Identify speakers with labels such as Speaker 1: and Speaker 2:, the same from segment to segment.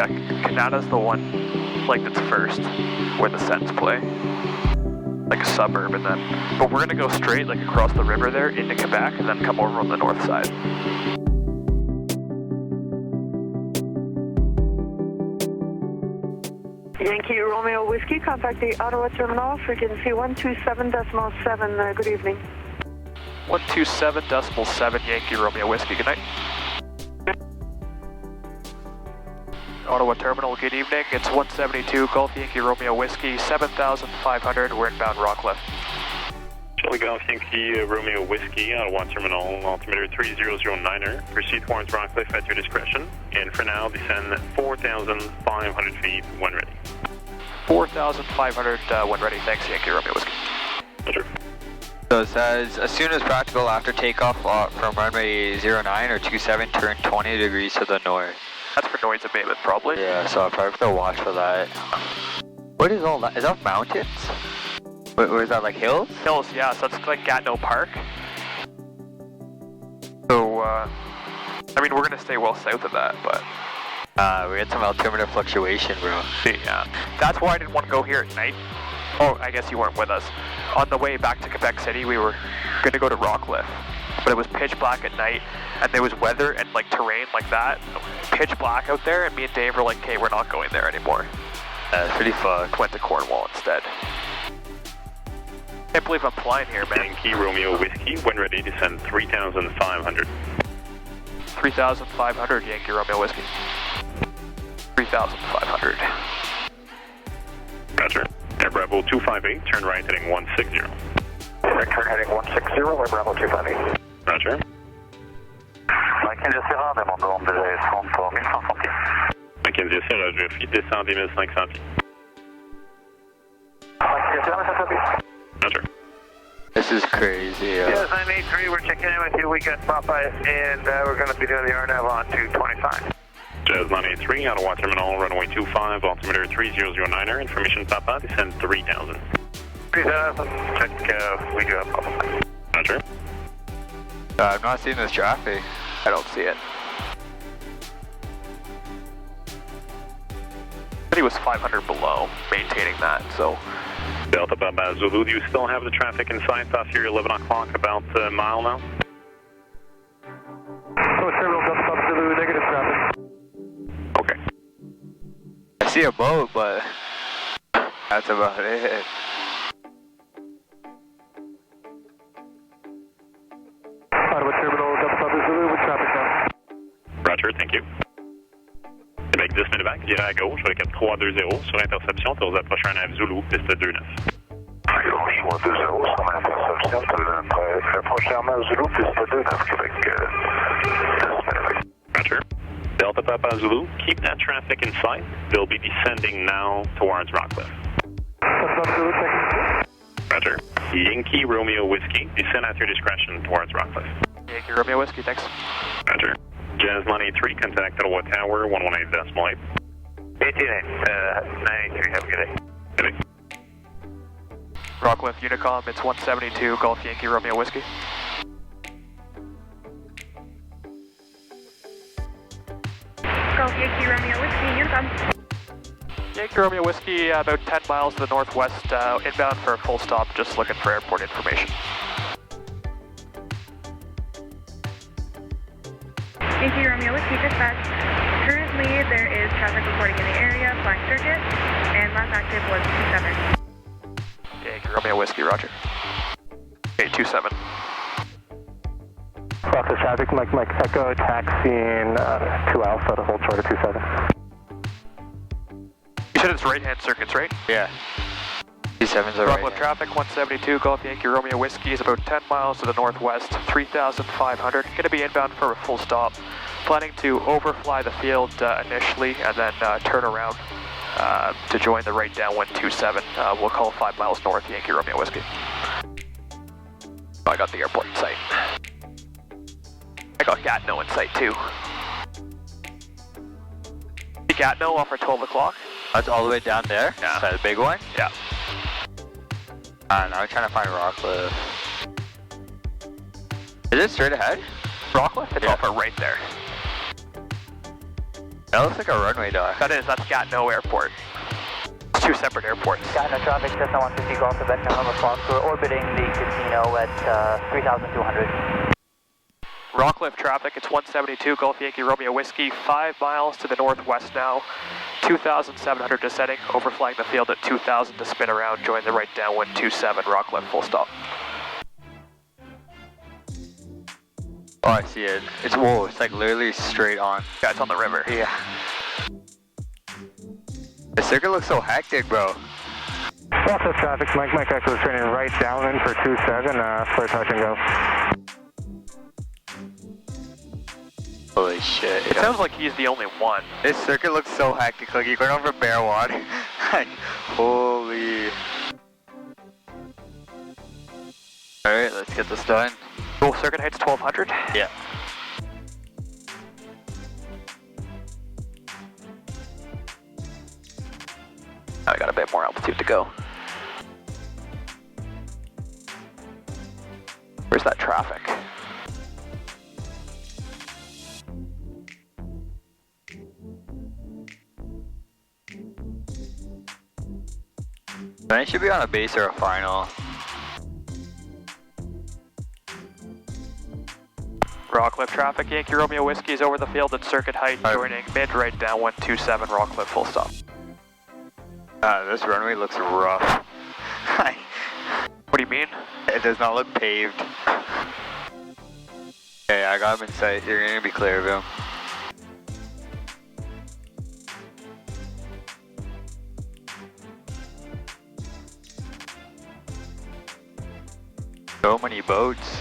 Speaker 1: Yeah, Canada's the one, like, that's first, where the Sens play. Like a suburb, and then, but we're gonna go straight, like, across the river there into Quebec, and then come over on the north side.
Speaker 2: Yankee Romeo Whiskey, contact the Ottawa Terminal, frequency 127.7, good evening.
Speaker 1: 127.7 Yankee Romeo Whiskey, good night. Ottawa Terminal, good evening. It's 172 Golf Yankee Romeo Whiskey, 7,500. We're inbound Rockcliffe.
Speaker 3: Charlie Golf Yankee Romeo Whiskey, Ottawa Terminal, altimeter 3009er. Proceed towards Rockcliffe at your discretion. And for now, descend 4,500 feet when ready.
Speaker 1: 4,500 when ready. Thanks, Yankee Romeo Whiskey.
Speaker 3: Roger.
Speaker 4: So it says, as soon as practical after takeoff from runway 09 or 27, turn 20 degrees to the north.
Speaker 1: That's for noise abatement, probably.
Speaker 4: Yeah, so I'll probably have to watch for that. What is all that? Is that mountains? Or is that like hills?
Speaker 1: Hills, yeah, so it's like Gatineau Park. So, I mean, we're gonna stay well south of that, but...
Speaker 4: we had some altimeter fluctuation, bro.
Speaker 1: Yeah, that's why I didn't want to go here at night. Oh, I guess you weren't with us. On the way back to Quebec City, we were gonna go to Rockcliffe, but it was pitch black at night, and there was weather and like terrain like that, pitch black out there, and me and Dave were like, okay, we're not going there anymore.
Speaker 4: That's pretty fucked.
Speaker 1: Went to Cornwall instead. Can't believe I'm flying here, man.
Speaker 3: Yankee Romeo Whiskey, when ready, descend 3,500.
Speaker 1: 3,500 Yankee Romeo Whiskey. 3,500.
Speaker 3: Roger. Air Bravo 258, turn right heading 160.
Speaker 5: Turn heading 160, Air Bravo 258.
Speaker 3: Roger.
Speaker 5: Mackenzie Sierra, demande de descente pour 1500 pieds.
Speaker 3: Mackenzie Sierra, je suis descendez 1500 pieds.
Speaker 5: Mackenzie Sierra, 1500 pieds.
Speaker 3: Roger.
Speaker 4: This is crazy.
Speaker 5: Yes, 983, we're checking in with you. We got Popeye, and we're going to be doing the RNAV on 225.
Speaker 3: Jazz 983, Ottawa Terminal, runway 25, altimeter 3009er, information Papa, descend 3,000.
Speaker 5: 3,000, check, we do have Popeye.
Speaker 3: Roger.
Speaker 4: I'm not seeing this traffic.
Speaker 1: I don't see it. But he was 500 below, maintaining that, so...
Speaker 3: Delta Papa Zulu, do you still have the traffic in sight past your 11 o'clock, about a mile now?
Speaker 5: Terminal Delta Papa Zulu, negative traffic.
Speaker 3: Okay.
Speaker 4: I see a boat, but that's about it.
Speaker 5: Ottawa Terminal Delta Papa Zulu with traffic now.
Speaker 3: Roger, thank you. Québec 10 Médevac, virez à gauche avec 4320 sur interception, tu vous approcher un nav Zulu, piste 29.
Speaker 5: Gauche 320 sur l'interception, tu approcher un nav Zulu, piste 29, Québec 10 Médevac.
Speaker 3: Roger. Delta Papa Zulu, keep that traffic in sight. They'll be descending now towards Rockcliffe.
Speaker 5: Delta Papa Zulu,
Speaker 3: Roger. Yankee Romeo Whiskey, descend at your discretion towards Rockcliffe.
Speaker 1: Yankee Romeo Whiskey, thanks.
Speaker 3: Roger. Jazz 983, contact Ottawa Tower, 118.8.
Speaker 5: 89, 983, have a good day.
Speaker 3: Good day.
Speaker 1: Rockcliffe Unicom, it's 172 Golf Yankee Romeo Whiskey.
Speaker 6: Golf Yankee Romeo Whiskey, Unicom.
Speaker 1: Yankee Romeo Whiskey, about 10 miles to the northwest, inbound for a full stop, just looking for airport information.
Speaker 6: Yankee Romeo Whiskey, dispatch. Currently, there is traffic reporting in the area, flying circuit, and last active was 27.
Speaker 1: Yankee Romeo Whiskey, roger. Okay, 27.
Speaker 5: Rockcliffe traffic, Mike Echo, taxiing 2 Alpha to hold short of 27.
Speaker 1: You said it's right-hand circuits, right?
Speaker 4: Yeah. 27's are
Speaker 1: Rockcliffe
Speaker 4: right.
Speaker 1: traffic, 172 Golf Yankee Romeo Whiskey is about 10 miles to the northwest, 3,500. Going to be inbound for a full stop. Planning to overfly the field initially and then turn around to join the right downwind 27. We'll call 5 miles north, Yankee Romeo Whiskey. I got the airport in sight. I got Gatineau in sight too. See Gatineau off our 12 o'clock?
Speaker 4: That's all the way down there?
Speaker 1: Yeah.
Speaker 4: Is that a big one?
Speaker 1: Yeah.
Speaker 4: Now I'm trying to find Rockcliffe. Is it straight ahead?
Speaker 1: Rockcliffe? It's off our right there.
Speaker 4: That looks like a runway dock.
Speaker 1: That's Gatineau Airport. It's two separate airports.
Speaker 7: Gatineau traffic, Cessna 150 Golf Quebec, on response. We're orbiting the casino at 3,200.
Speaker 1: Rockcliffe traffic, it's 172 Golf Yankee Romeo Whiskey, 5 miles to the northwest now. 2,700 descending, overflying the field at 2,000 to spin around, join the right downwind 27 Rockcliffe, full stop.
Speaker 4: Oh, I see it. It's, whoa, it's like literally straight on.
Speaker 1: Yeah, it's on the river.
Speaker 4: Yeah. The circuit looks so hectic, bro.
Speaker 8: Also traffic, Mike Echo is turning right downwind for 27, for touch and go.
Speaker 4: Holy shit.
Speaker 1: It sounds like he's the only one.
Speaker 4: This circuit looks so hectic, like you're going over bare water. Like, holy. Alright, let's get this done.
Speaker 1: Cool, circuit height's 1,200?
Speaker 4: Yeah.
Speaker 1: Now we got a bit more altitude to go. Where's that traffic?
Speaker 4: Then it should be on a base or a final.
Speaker 1: Rockcliffe traffic, Yankee Romeo Whiskey is over the field at circuit height, joining mid right downwind 27 Rockcliffe, full stop.
Speaker 4: This runway looks rough.
Speaker 1: What do you mean?
Speaker 4: It does not look paved. Okay, I got him in sight. You're gonna be clear of him. So many boats.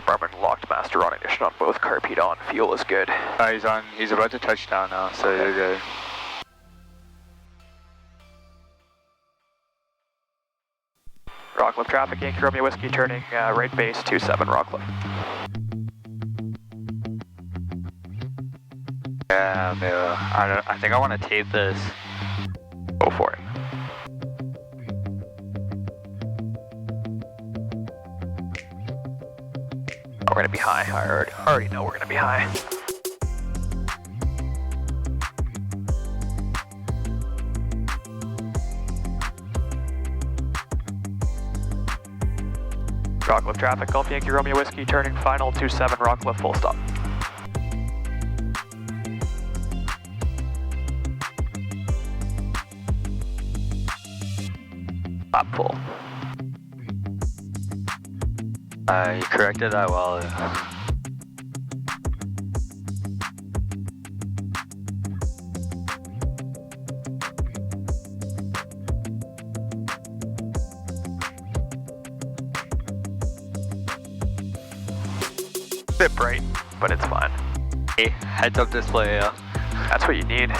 Speaker 1: Barman locked master on ignition on both, carb heat on, fuel is good.
Speaker 4: He's on. He's about to touch down now, so okay. You're good.
Speaker 1: Rockcliffe traffic, Yankee Romeo Whiskey turning right base 27 Rockcliffe.
Speaker 4: Yeah, I think I want to tape this.
Speaker 1: Go for it. We're gonna be high. I already know we're gonna be high. Rockcliffe traffic, Golf Yankee Romeo Whiskey, turning final 27 Rockcliffe, full stop. Lap full.
Speaker 4: You corrected that well.
Speaker 1: Bit bright, but it's fine.
Speaker 4: Hey, heads up display, yeah.
Speaker 1: That's what you need.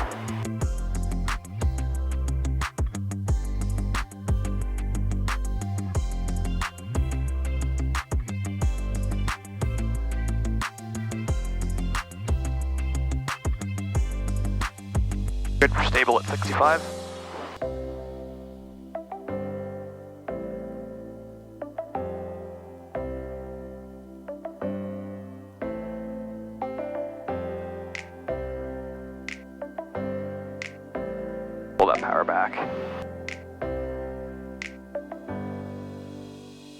Speaker 1: Good for stable at 65. Pull that power back.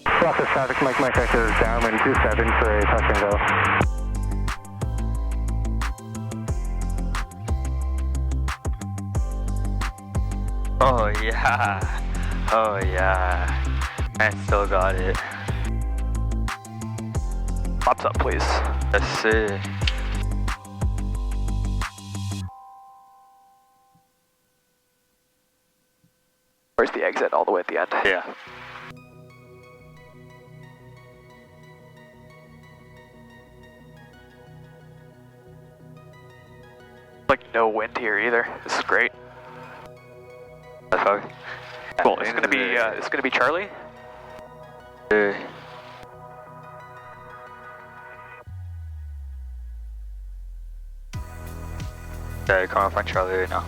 Speaker 8: Rockcliffe traffic, Mike Echo is downwind 27 for a touch and go.
Speaker 4: Oh yeah. Oh yeah. I still got it.
Speaker 1: Pops up, please.
Speaker 4: That's it.
Speaker 1: Where's the exit? All the way at the end?
Speaker 4: Yeah.
Speaker 1: Like no wind here either. This is great.
Speaker 4: That's fine.
Speaker 1: Cool. It's gonna be Charlie.
Speaker 4: Yeah, coming up on Charlie right now.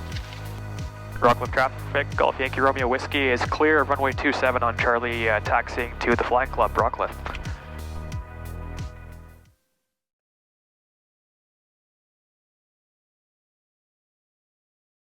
Speaker 1: Rockcliffe traffic, Golf Yankee Romeo Whiskey is clear of runway 27 on Charlie, taxiing to the Flying Club, Rockcliffe.